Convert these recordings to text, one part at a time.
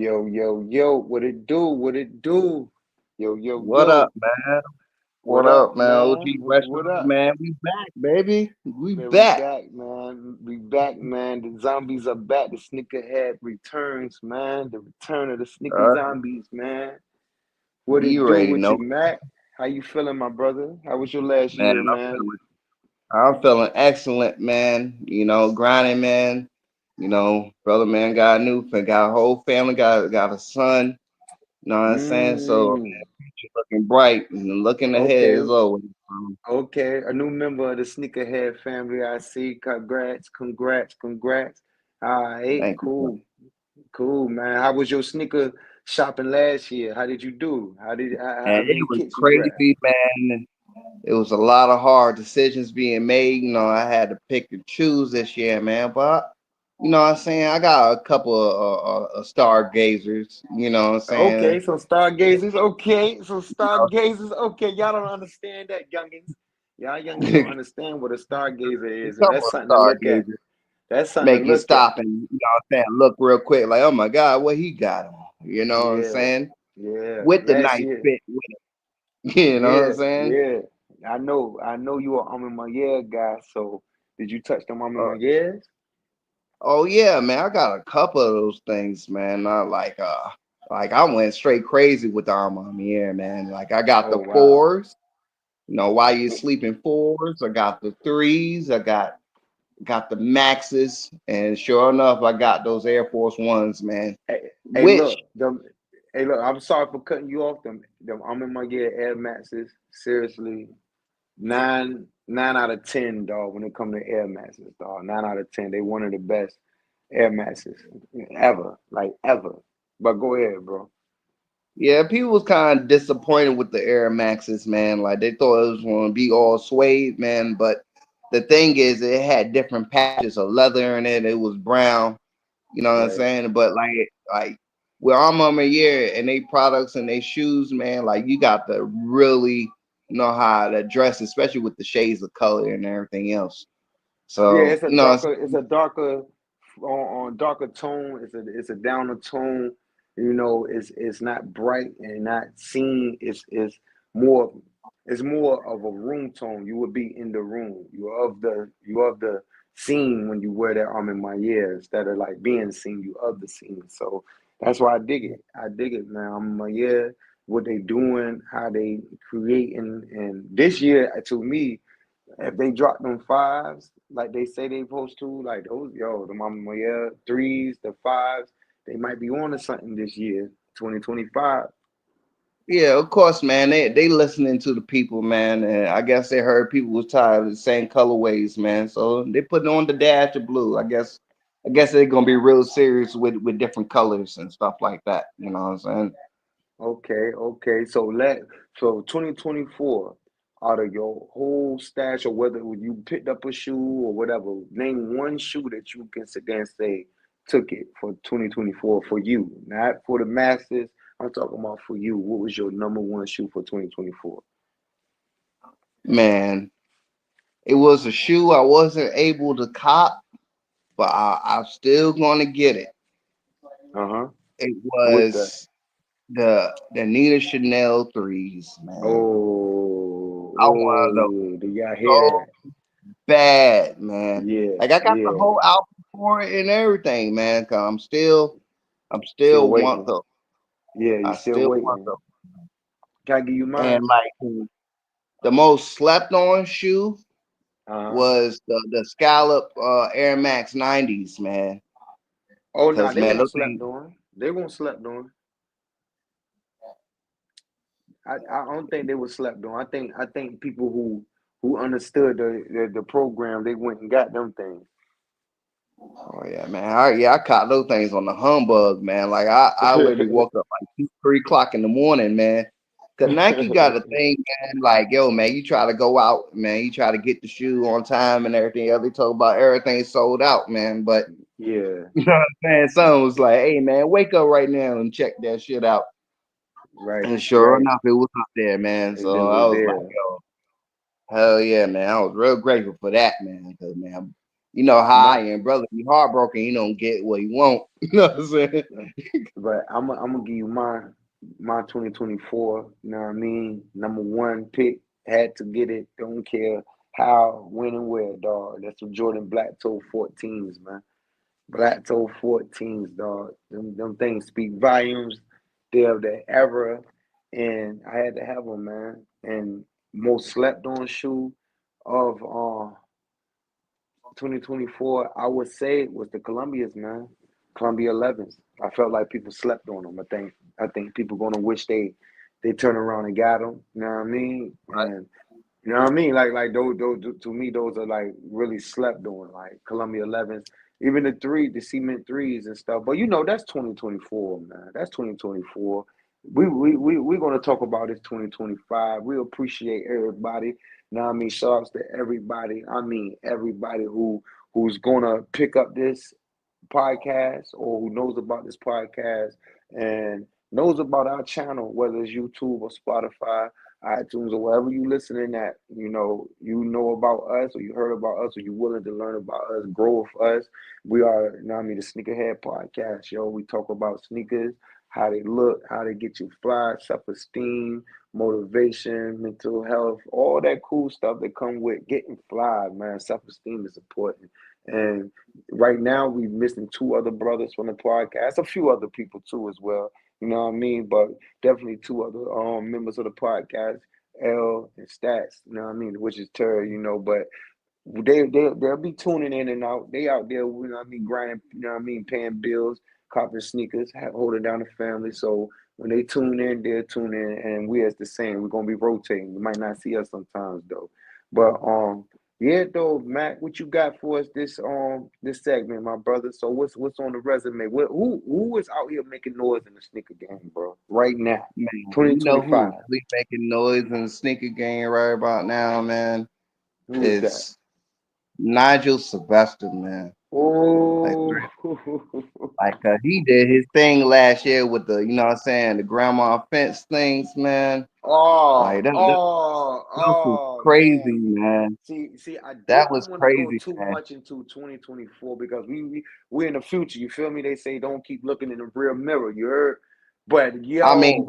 Yo, yo, yo, what it do? What it do? Yo, yo, What up, yo, man? what What up, up, man? man? OG What Restaurant, up? man. We back, baby. We Man, we back. back, man. We back, man. The zombies are back. The Sneakahead returns, man. The return of the sneaker Uh, zombies, man. What it you do already with you, know, Mac? How you feeling, my brother? How was your last man. year, man? I'm feeling excellent, man. Grinding, man. Brother, man, got a got a whole family, got a son. You know what I'm saying? So, Mm, man, future looking bright and looking ahead okay, as always. okay. A new member of the Sneakerhead family, I see. Congrats, congrats, congrats. All right, Thank you, brother. cool. Cool, man. How was your sneaker shopping last year? How did you do? And How it many was kicks you grab? crazy, man. It was a lot of hard decisions being made. I had to pick and choose this year, man. But what I'm saying, I got a couple of stargazers. You know what I'm Okay, saying? so stargazers, okay. So stargazers, okay. Y'all don't understand that, youngins. Y'all youngins don't A understand what a stargazer is, and couple that's of something to look at. stargazers That's something to make you look at. stop and what I'm saying, look real quick, like, oh my God, what he got on? You know what I'm Yeah, saying? yeah. With the Last nice year, fit with it. You know what I'm yeah, saying? yeah. I know you are in my yeah guy. So did you touch them in Uh, my years? oh yeah, man, I got a couple of those things, man. Not like I went straight crazy with the Armand Mier, man. Like I got Oh the wow. fours, while you sleeping fours, I got the threes, I got the maxes, and sure enough, I got those Air Force Ones, man. Hey, Which, look, hey, look. I'm sorry for cutting you off. Them. I'm in my gear Air Maxes. Seriously, nine out of 10, dog. When it come to Air Maxes, dog. 9 out of 10. They one of the best Air Maxes ever, like ever. But go ahead, bro. yeah, people was kind of disappointed with the Air Maxes, man. Like they thought it was going to be all suede, man. But the thing is, it had different patches of leather in it. It was brown. You know what I'm Right. saying? But like with Armor Year and they products and they shoes, man, like you got to really know how to dress, especially with the shades of color and everything else. Yeah, So, it's a you know what I'm darker. It's a darker on darker tone. It's a downer tone. You know, it's not bright and not seen. More it's more of a room tone. You would be in the room. You're of the scene when you wear that arm in my ear instead of like being seen. You of the scene. So that's why I dig it. I dig it, man. I'm in my ear. What they doing, how they creating, and this year to me, if they drop them fives like they say they supposed to, like those, yo, the mama, yeah, threes, the fives, they might be on to something this year, 2025. Yeah, of course, man. They listening to the people, man, and I guess they heard people was tired of the same colorways, man. So they put on the dash of blue. I guess they're gonna be real serious with different colors and stuff like that. You know what I'm saying? Okay, okay. So 2024, out of your whole stash, or whether you picked up a shoe or whatever, name one shoe that you can sit there and say took it for 2024 for you, not for the masses. I'm talking about for you. What was your number one shoe for 2024? Man, it was a shoe I wasn't able to cop, but I'm still gonna get it. Uh-huh. It What's that? was the Nina Chanel threes, man. Oh, I wanted them oh, do y'all hear so that? bad, man. Yeah, Like I got the yeah. whole outfit for it and everything, man. Cause I'm Still still want waiting. them. Yeah, you I still still want waiting. them. Can I give you And mine? like the most slept on shoe Uh-huh. was the scallop Air Max 90s, man. Oh no, Cause they man, won't those slept things, on. They won't slept on. I don't think they were slept on. I think people who understood the program, they went and got them things. oh yeah, man. I caught those things on the humbug, man. Like I literally woke up like 2, 3 o'clock in the morning, man. Cause Nike got a thing, man. Like, yo, man, you try to go out, man. You try to get the shoe on time and everything else. They talk about everything sold out, man. But Yeah, you know what I'm saying? Someone was like, hey, man, wake up right now and check that shit out. right, And sure right. enough, it was up there, man. It So I was was like, there. yo, hell yeah, man. I was real grateful for that, man. Cause man, you know, high My, and brother be heartbroken, you don't get what you want. You know what I'm saying? but I'm gonna give you my 2024. You know what I mean? Number one pick, had to get it. Don't care how, when, and where, dog. That's what Jordan Black told 14s, man. Black Toe 14s, dog. Them things speak volumes. They're of the era, and I had to have them, man. And most slept on shoe of 2024, I would say, was the Columbia's, man. Columbia 11s. I felt like people slept on them. I think people gonna wish they turn around and got them. You know what I mean? Right. And you know what I mean? Like those to me, those are like really slept on, like Columbia 11s, even the cement threes and stuff. But that's 2024, man. That's 2024. We're gonna talk about this 2025. We appreciate everybody. You know what I mean? Shout outs to everybody. I mean everybody who's gonna pick up this podcast or who knows about this podcast and knows about our channel, whether it's YouTube or Spotify, iTunes, or wherever you listening at, you know about us or you heard about us or you willing to learn about us, grow with us. We are, the Sneakahead podcast, yo. We talk about sneakers, how they look, how they get you fly, self-esteem, motivation, mental health, all that cool stuff that come with getting fly, man. Self-esteem is important. And right now, we're missing two other brothers from the podcast, a few other people too as well. You know what I mean? But definitely two other members of the podcast, L and Stats. You know what I mean? Which is Terry. But they'll be tuning in and out. They out there. You know what I mean? Grinding. You know what I mean? Paying bills, copping sneakers, holding down the family. So when they tune in, they'll tune in, and we as the same. We're gonna be rotating. You might not see us sometimes though, but yeah, though, Mac, what you got for us this segment, my brother? So what's on the resume? Who is out here making noise in the sneaker game, bro? Right now, Man, twenty you twenty know who's five. really making noise in the sneaker game right about now, man? Who is that? It's Nigel Sylvester, man. Like, Oh, he did his thing last year with the, you know what I'm saying, the grandma fence things, man. Like, oh, them oh, those was oh, crazy, man. man. See, I That didn't was want to go crazy, too man. much into 2024 because we're in the future. You feel me? They say don't keep looking in the rear mirror. You heard? But I mean,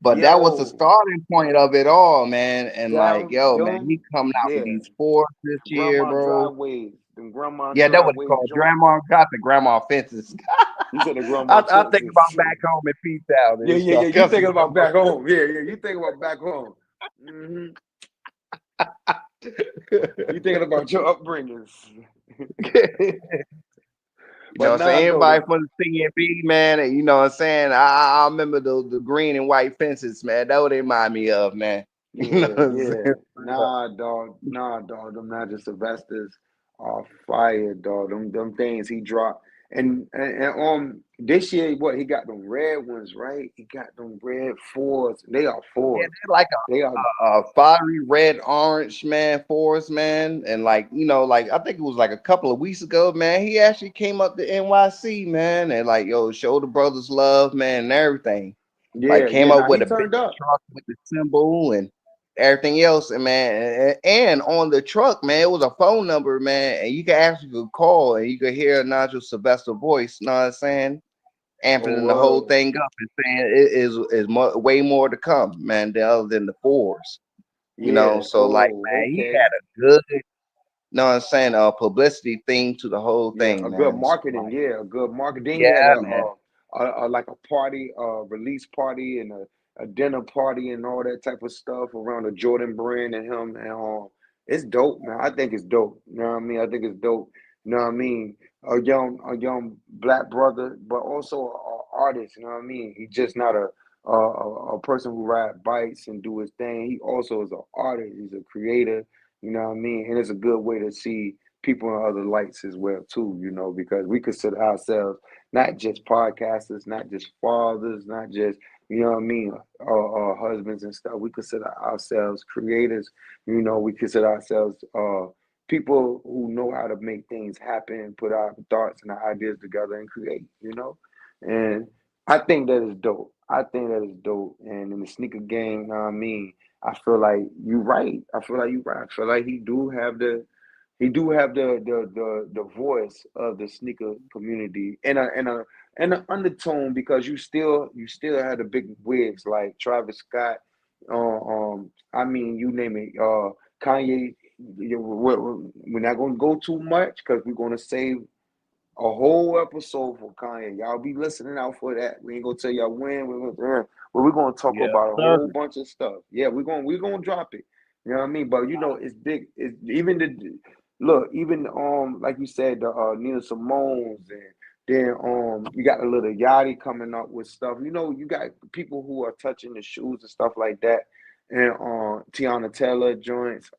but that was the yo, starting point of it all, man. And like, them, yo, man, he them, coming out with yeah, these fours this year, grandma bro. driveways, them grandma Yeah, that what it's driveway called. joint. Grandma got the grandma fences. You said the grandma I think fences. about back home in Peace Town Yeah, and yeah, yeah. stuff. You Cause thinking about back home? Yeah, yeah. You thinking about back home? hmm You thinking about your upbringings? you know But what I'm nah, saying? though. Everybody from the CNB, man, and you know what I'm saying? I remember the green and white fences, man. That what they remind me of, man. You know Yeah, what I'm yeah. saying? Nah, dog. Them not just Sylvesters are fire, dog. Them things he dropped. And this year, what he got them red ones, right? He got them red fours. They are Yeah, fours. they're like They are fiery red orange, man, forest, man. And like, you know, like I think it was like a couple of weeks ago, man. He actually came up to NYC, man, and like, yo, show the brothers love, man, and everything. Like yeah, yeah. came up Now with he a big turned up. truck with the symbol and everything else, and man, and on the truck, man, it was a phone number, man, and you could actually call and you could hear Nigel Sylvester voice. You know what I'm saying? Oh, Amping the whole thing up and saying it is way more to come, man, other than the fours. You know, yeah. so like, Oh, man, he okay. had a good, you know what I'm saying, publicity thing to the whole Yeah, thing, a good man. So marketing. like, Yeah, a good marketing. Then he had yeah, man. like a party, release party, and a dinner party, and all that type of stuff around the Jordan brand and him. And it's dope, man. I think it's dope. You know what I mean? I think it's dope. You know what I mean? A young black brother, but also a artist. You know what I mean? He's just not a person who ride bikes and do his thing. He also is an artist. He's a creator. You know what I mean? And it's a good way to see people in other lights as well too, because we consider ourselves not just podcasters, not just fathers, not just what I mean, husbands and stuff. We consider ourselves creators. We consider ourselves people who know how to make things happen, put our thoughts and our ideas together and create. And I think that is dope. I think that is dope. And in the sneaker game, I mean, I feel like you're right. I feel like you're right. I feel like he do have he do have the voice of the sneaker community and an undertone because you still had the big wigs like Travis Scott, I mean you name it, Kanye. We're not gonna go too much because we're gonna save a whole episode for Kanye. Y'all be listening out for that. We ain't gonna tell y'all when but we're gonna talk Yes, about a sir. whole bunch of stuff. Yeah, we're gonna drop it. You know what I mean? But you know, it's big. It's even the look, even like you said, the Nina Simone's and then you got a little Yachty coming up with stuff. You know, you got people who are touching the shoes and stuff like that. And Tiana Taylor joints.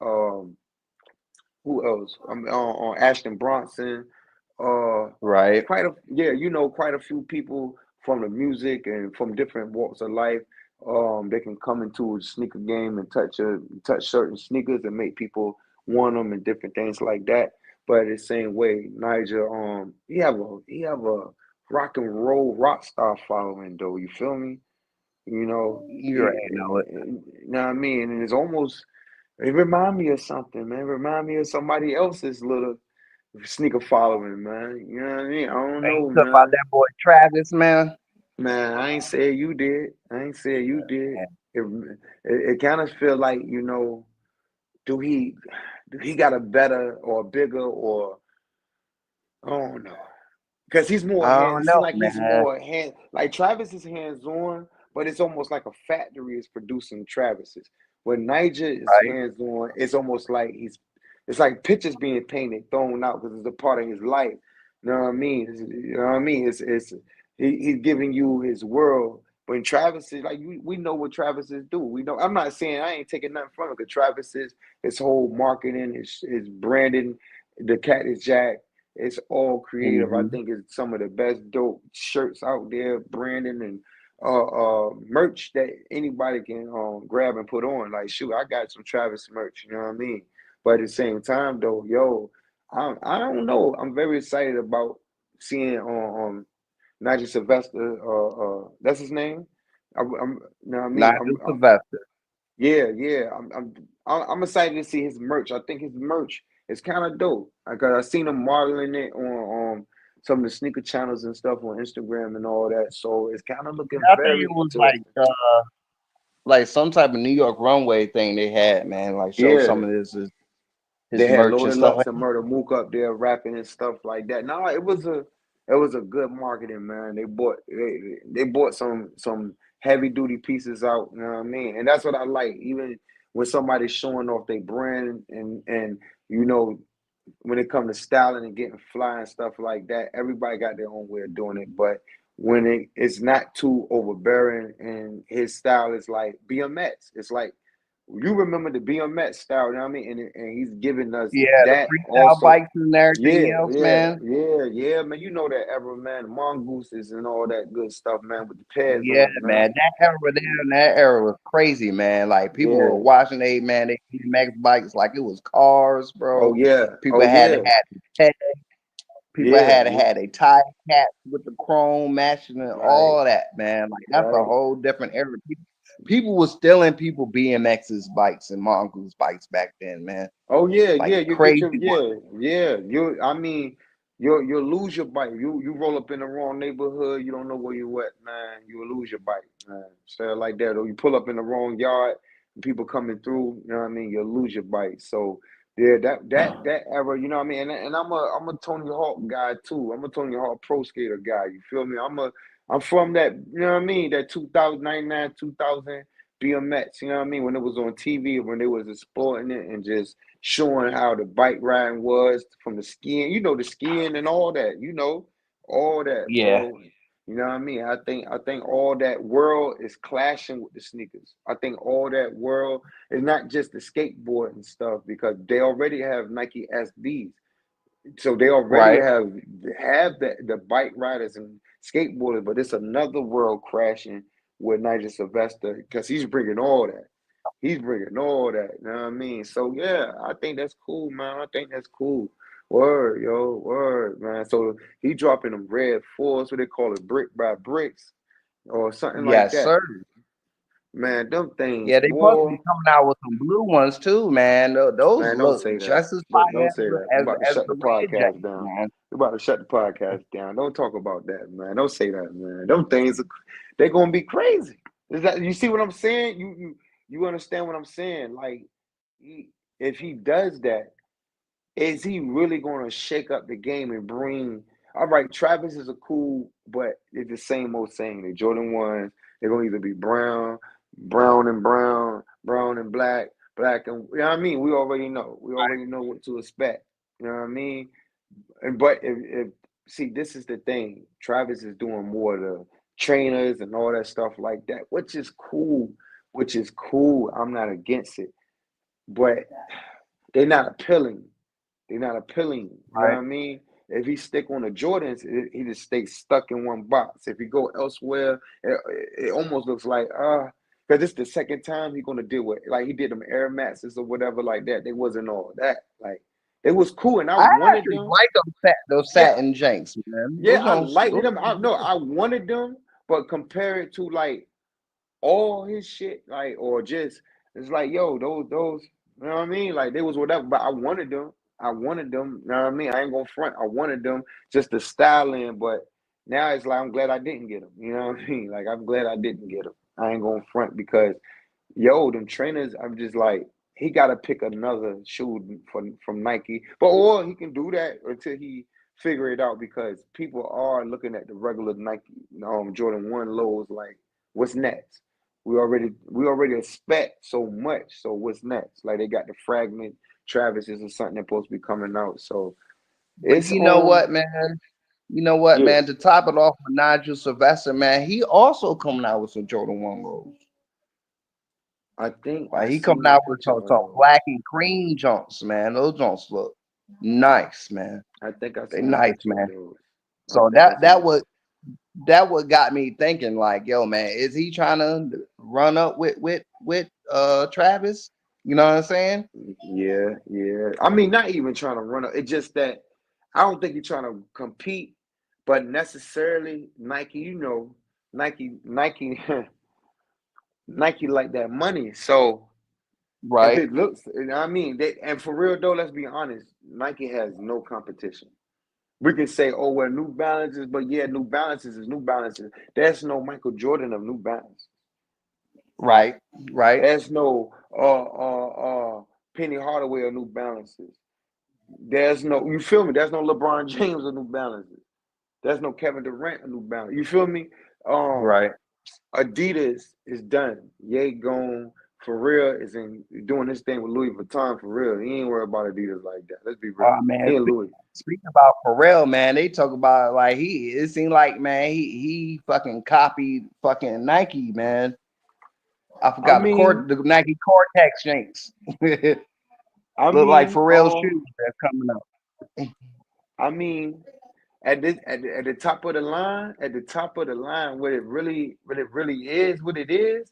Who else? On Ashton Bronson. Uh, Right. quite a yeah, quite a few people from the music and from different walks of life. They can come into a sneaker game and touch certain sneakers and make people want them and different things like that. But the same way, Niger, he have a rock and roll rock star following though. You feel me? You know, You already know it. you know what I mean? And it's almost it remind me of something, man. It remind me of somebody else's little sneaker following, man. You know what I mean? I don't Ain't know, you talking about man. that boy Travis, man? Man, I ain't say you did. I ain't say you did. It it kind of feel like do he do he got a better or a bigger or I don't know. Because he's more I hands. don't It seems know, like he's man. more hand. Like Travis is hands on, but it's almost like a factory is producing Travis's. When Niger is Right? hands on, it's almost like it's like pictures being painted, thrown out because it's a part of his life. You know what I mean? You know what I mean? He's giving you his world. When Travis is like we know what Travis is do. We know. I'm not saying I ain't taking nothing from it. Because Travis is his whole marketing, his branding, the cat is Jack. It's all creative. I Hmm. think it's some of the best dope shirts out there, branding and merch that anybody can grab and put on. Like, shoot, I got some Travis merch. You know what I mean? But at the same time, though, yo, I don't know. I'm very excited about seeing Nigel Sylvester. That's his name. You know what I mean? Not just Sylvester. Yeah, yeah. I'm excited to see his merch. I think his merch is kind of dope. Cause I seen him modeling it on some of the sneaker channels and stuff on Instagram and all that. So it's kind of looking I think it very was interesting. like some type of New York runway thing they had, man. Like show some Yeah, of his they had merch and Loaded stuff. Lux and Murder Mook up there rapping and stuff like that. No, it was a good marketing, man. They bought some heavy duty pieces out. You know what I mean? And that's what I like. Even when somebody's showing off their brand and you know when it comes to styling and getting fly and stuff like that, everybody got their own way of doing it. But when it's not too overbearing and his style is like BMX, it's like you remember the BMX style, you know what I mean? And he's giving us Yeah, the that freestyle also. bikes and everything Yeah, else, yeah, man. yeah, yeah, man. You know that era, man. The mongooses and all that good stuff, man, with the pads Yeah, on it, man. man. That era there in that era was crazy, man. Like people were Yeah. watching they BMX bikes like it was cars, Oh bro. yeah. People Oh had to yeah. have the tech. People Yeah. had to Yeah. have a tie caps with the chrome matching and Right. all that, man. Like that's a Right. whole different era. People were stealing people BMX's bikes and mongoose bikes back then, man. Oh yeah, Like yeah. You get crazy your work. yeah, yeah. I mean, you'll lose your bike. You roll up in the wrong neighborhood. You don't know where you at, man. You will lose your bike, man. Say it like that. Or you pull up in the wrong yard, and people coming through. You know what I mean? You'll lose your bike. So yeah, that era. You know what I mean? And I'm a Tony Hawk guy too. I'm a Tony Hawk pro skater guy. You feel me? I'm from that. You know what I mean? That 2099, 2000 BMX. You know what I mean? When it was on TV, when they was exploiting it and just showing how the bike riding was from the skiing, the skiing and all that, all that, Yeah, bro. You know what I mean? I think all that world is clashing with the sneakers. I think all that world is not just the skateboard and stuff because they already have Nike SDs. So they already right. have the bike riders and skateboarders, but it's another world crashing with Nigel Sylvester because he's bringing all that. He's bringing all that. You know what I mean? So yeah, I think that's cool, man. I think that's cool. Word, yo, word, man. So he dropping them red fours, what they call it, brick by bricks or something like Yes, that. sir. Man, them things, Yeah, they supposed to boy. be coming out with some blue ones too, man. Those Man, don't look say that. just as Don't fire say that. We're as about to as shut the the red podcast jacket, down. man. We're about to shut the podcast down. Don't talk about that, man. Don't say that, man. Them things, they're gonna be crazy. Is that you see what I'm saying? You understand what I'm saying? Like, if he does that, is he really going to shake up the game and bring? All right, Travis is a cool, but it's the same old saying. The Jordan ones, they're gonna either be brown, brown and brown, brown and black, black and you know what I mean. We already know. We already know what to expect. You know what I mean? And but if see, this is the thing. Travis is doing more of the trainers and all that stuff like that, which is cool. Which is cool. I'm not against it, but they're not appealing. They're not appealing. You know what Right. I mean? If he stick on the Jordans, he just stays stuck in one box. If he go elsewhere, it almost looks like because it's the second time he's gonna deal with like he did them Air Maxes or whatever like that. They wasn't all that. Like it was cool, and I I wanted actually them. like those Yeah, satin janks, man. yeah, I liked Those them. I no, I wanted them, but compare it to like all his shit, like or just it's like yo, those, you know what I mean? Like they was whatever, but I wanted them. I wanted them. You know what I mean? I ain't gonna front. I wanted them just the styling, but now it's like I'm glad I didn't get them. You know what I mean? Like I'm glad I didn't get them. I ain't gonna front because yo, them trainers. I'm just like he got to pick another shoe from Nike, but or he can do that until he figure it out because people are looking at the regular Nike Jordan 1 lows like what's next. We already expect so much. So what's next? Like they got the fragment Travis's or something that's supposed to be coming out. So but it's you know what, man? You know what, yeah. man? To top it off with Nigel Sylvester, man, he also coming out with some Jordan 1 lows. I think I Like he coming seen a out with picture of some those. black and cream junks, man. Those junks look nice, man. I think I They seen a nice, picture of man. those. I So think I seen that what got me thinking, like, yo, man, is he trying to run up with Travis? You know what I'm saying? yeah, yeah. I mean, not even trying to run up. It's just that I don't think he's trying to compete, but necessarily Nike, Nike, Nike like that money. So if Right, it looks, you know what I mean, and for real though, let's be honest, Nike has no competition. We can say, oh, well, New Balances, but yeah, New Balances is New Balances. There's no Michael Jordan of New Balance. right, right, There's no Penny Hardaway of New Balances. There's no, you feel me? There's no LeBron James of New Balances. There's no Kevin Durant of New Balance. You feel me? Um, right. Adidas is done. Ye gone. For real is in doing this thing with Louis Vuitton for real. He ain't worried about Adidas like that. Let's be real. Oh man, He and Louis. speaking about Pharrell, man, they talk about like it seemed like man, he fucking copied fucking Nike, man. I I forgot mean, the Nike Cortex jinx. I Look like mean, Pharrell's shoes that's coming up. I mean, at the top of the line, at the top of the line, what it really is, what it is,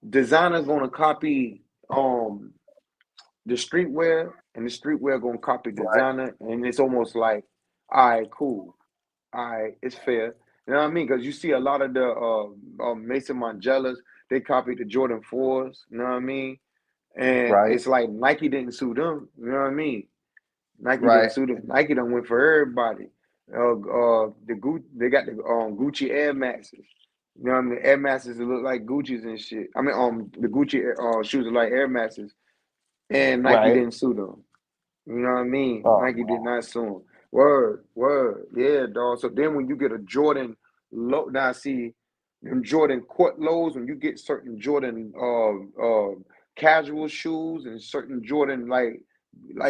designer gonna copy um the streetwear, and the streetwear gonna copy Right, designer, and it's almost like, all right, cool, all right, it's fair. You know what I mean? Because you see a lot of the Mason Margielas, they copied the Jordan 4s. You know what I mean? And right, it's like Nike didn't sue them. You know what I mean? Nike didn't right, sue them. Nike done went for everybody. They got the Gucci Air Maxes. You know what I mean? Air Maxes that look like Gucci's and shit. I mean, the Gucci shoes are like Air Maxes, and Nike right. didn't sue them. You know what I mean? Oh Nike did not sue him. Word, word. Yeah, dog. So then when you get a Jordan low, now see them Jordan court lows, when you get certain Jordan casual shoes and certain Jordan like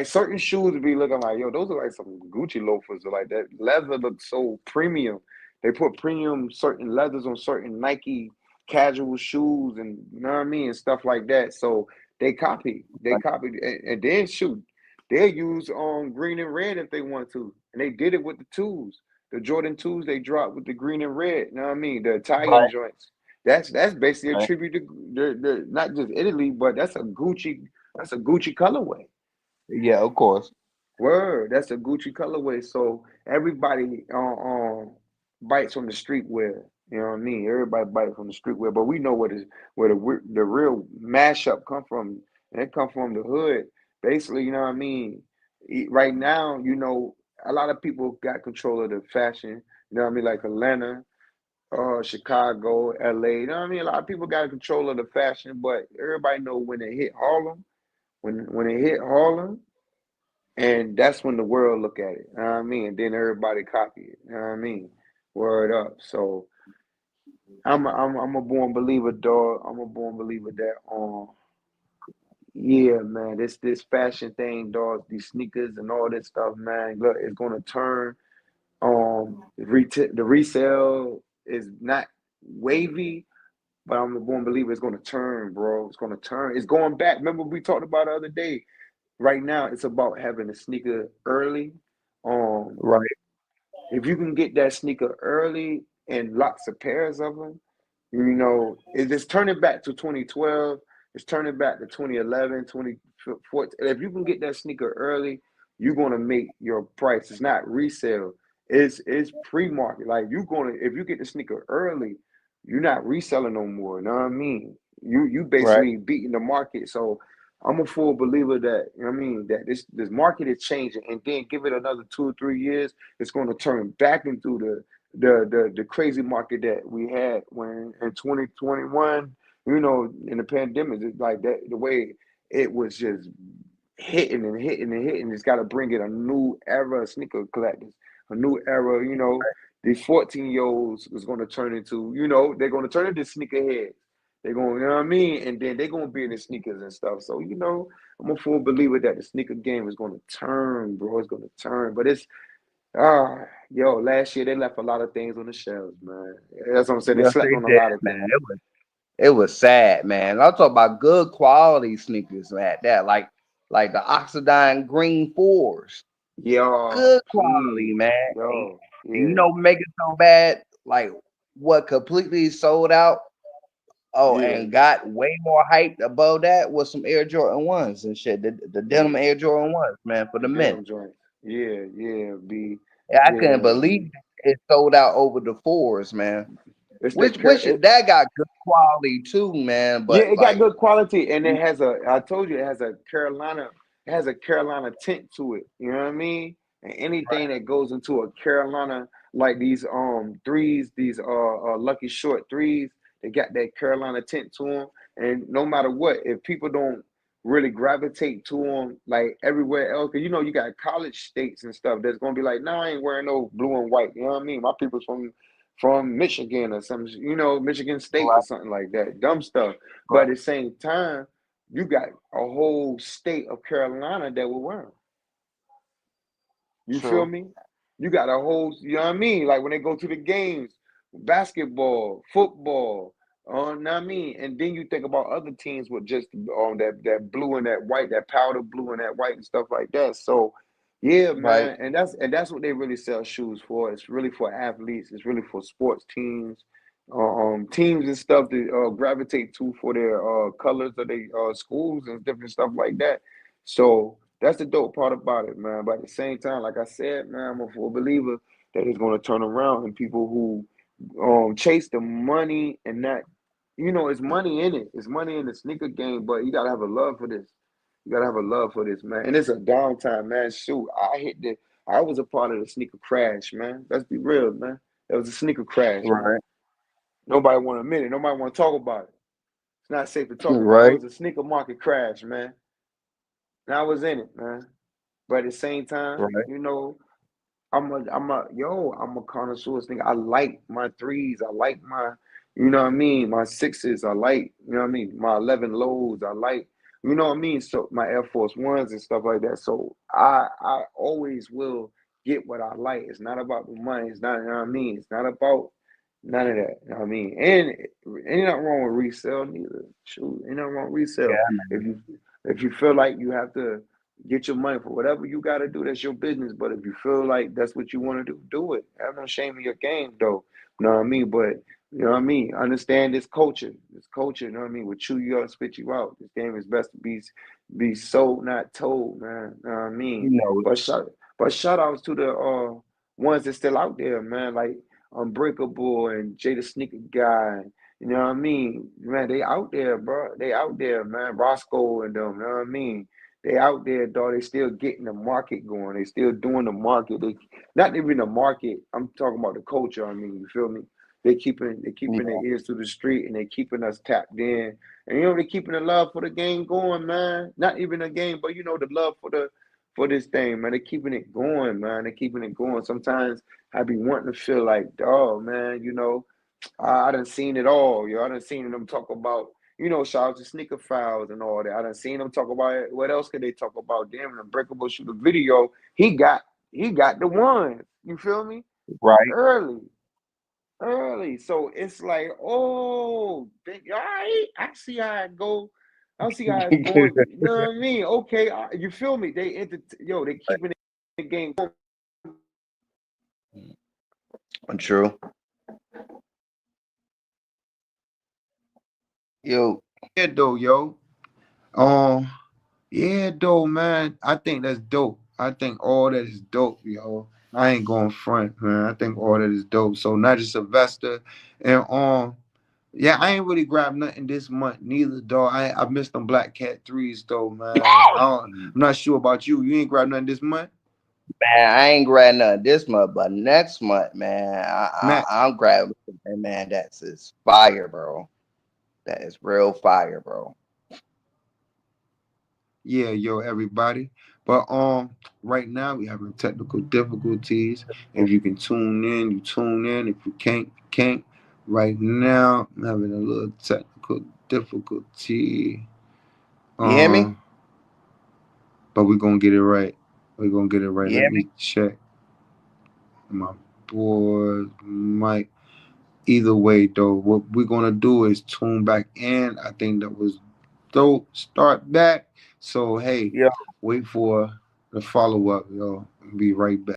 certain shoes be looking like, yo, those are like some Gucci loafers or like that. Leather looks so premium. They put premium certain leathers on certain Nike casual shoes and you know what I mean and stuff like that. So they man. copied, and then shoot, they'll use green and red if they want to, and they did it with the twos, the Jordan twos they dropped with the green and red. You know what I mean? The Italian Right, joints. That's basically a right. tribute to the not just Italy, but that's a Gucci colorway. Yeah, of course. Word, that's a Gucci colorway. So everybody bites on the streetwear. You know what I mean? Everybody bite from the streetwear, but we know where the real mashup come from, and it come from the hood. Basically, you know what I mean? Right now, a lot of people got control of the fashion. You know what I mean? Like Atlanta, Chicago, LA. You know what I mean? A lot of people got control of the fashion, but everybody know when it hit Harlem, when it hit Harlem, and that's when the world look at it. You know what I mean? And then everybody copy it. You know what I mean? Word up. So I'm a born believer, dog. I'm a born believer that yeah, man, this fashion thing, dog, these sneakers and all this stuff, man, look, it's gonna turn. The resale is not wavy, but I'm a born believer it's gonna turn, bro. It's gonna turn. It's going back. Remember we talked about the other day. Right now, it's about having a sneaker early. Um, Right. if you can get that sneaker early and lots of pairs of them, it's turning back to 2012. It's turning back to 2011, 2014. If you can get that sneaker early, you're gonna make your price. It's not resale. It's pre-market. Like if you get the sneaker early, you're not reselling no more. You know what I mean? You Right. basically beating the market. So I'm a full believer that you know what I mean that this market is changing, and then give it another 2 or 3 years, it's going to turn back into the crazy market that we had when in 2021. In the pandemic, it's like that the way it was just hitting and hitting and hitting. It's got to bring it a new era of sneaker collectors, a new era. These 14-year-olds is going to turn into, they're going to turn into sneakerheads. They're going, you know what I mean? And then they're going to be in the sneakers and stuff. So, I'm a full believer that the sneaker game is going to turn, bro. It's going to turn. But last year they left a lot of things on the shelves, man. That's what I'm saying. They Yes, slept they on a did, lot of man. things. It was sad, man. I'm talking about good quality sneakers, man. That like the Oxidine Green Fours. Yo, Good quality, please. man. And, Yo, and yeah, make it so bad, like what completely sold out. Oh, yeah, and got way more hype above that was some Air Jordan ones and shit. The denim yeah. Air Jordan ones, man, for The the men. denim joints. Yeah, yeah, And I couldn't yeah, believe it sold out over the fours, man. It's the Which that got good quality too, man. yeah, But it got like, good quality, and I told you, it has a Carolina tint to it. You know what I mean? And anything that goes into a Carolina, like these threes, these lucky short threes, they got that Carolina tint to them. And no matter what, if people don't really gravitate to them like everywhere else, because you got college states and stuff that's gonna be like, nah, I ain't wearing no blue and white. You know what I mean? My people's from Michigan or some, Michigan State or right, something like that. Dumb stuff. But right, at the same time, you got a whole state of Carolina that will wear them. You feel true, me? You got a whole, you know what I mean? Like when they go to the games, basketball, football, know what I mean? And then you think about other teams with just that blue and that white, that powder blue and that white and stuff like that. So yeah, right. man, and that's what they really sell shoes for. It's really for athletes. It's really for sports teams, teams and stuff that gravitate to for their colors of their schools and different stuff like that. So that's the dope part about it, man. But at the same time, like I said, man, I'm a full believer that it's going to turn around and people who chase the money and not, it's money in it. It's money in the sneaker game, but you gotta have a love for this. You gotta have a love for this, man. And it's a downtime, man. Shoot, I was a part of the sneaker crash, man. Let's be real, man. It was a sneaker crash, man. Right, Nobody want to admit it. Nobody want to talk about it. It's not safe to talk about. It right, was a sneaker market crash, man. And I was in it, man. But at the same time, right, I'm a connoisseur thing. I like my threes. I like my, what I mean, my sixes. I like, what I mean, my 11 lows. I like, what I mean. So my Air Force Ones and stuff like that. So I always will get what I like. It's not about the money. It's not, you know what I mean. It's not about none of that. You know what I mean. And ain't nothing wrong with resale neither. Shoot, ain't nothing wrong with resale. yeah, If you if you feel like you have to get your money for whatever you got to do. That's your business. But if you feel like that's what you want to do it. Have no shame in your game, though. You know what I mean? But you know what I mean. Understand this culture. This culture. You know what I mean? Will chew you up, spit you out. This game is best to be sold, not told, man. You know what I you mean? know, But shout outs to the ones that's still out there, man. Like Unbreakable and Jada Sneaker Guy. You know what I mean? Man, they out there, bro. They out there, man. Roscoe and them, you know what I mean? They out there, dog. They still getting the market going. They still doing the market. They not even the market. I'm talking about the culture. I mean, you feel me? They keeping their ears to the street and they keeping us tapped in. And they keeping the love for the game going, man. Not even the game, but the love for this thing, man. They keeping it going, man. They keeping it going. Sometimes I be wanting to feel like, dog, man, I done seen it all, yo. I done seen them talk about, shout out to sneaker files and all that. I done seen them talk about it. What else could they talk about? Damn, Unbreakable shoot a video. He got the one. You feel me? Right. Early. Early. So it's like, oh, all right, I see how it go. I see how it's going. You know what I mean? Okay, you feel me? They keeping the game going. True. Yo, Yeah, though, yo. Um, yeah, though, man. I think that's dope. I think all that is dope, yo. I ain't going front, man. I think all that is dope. So not just Sylvester and yeah, I ain't really grabbed nothing this month neither, dog. I missed them Black Cat threes though, man. I'm not sure about you. You ain't grabbed nothing this month, man, I ain't grabbing nothing this month, but next month, man, Matt. I'm grabbing something, man. That's is fire, bro. That is real fire, bro. Yeah, yo, everybody. But right now we having technical difficulties. If you can tune in, you tune in. If you can't, you can't. Right now, I'm having a little technical difficulty. You hear me? But we're gonna get it right. We're gonna get it right. You Let hear me? me check my board, Mike. Either way, though, what we're gonna do is tune back in. I think that was dope. Start back. So hey, Yo. wait for the follow up, yo. Be right back.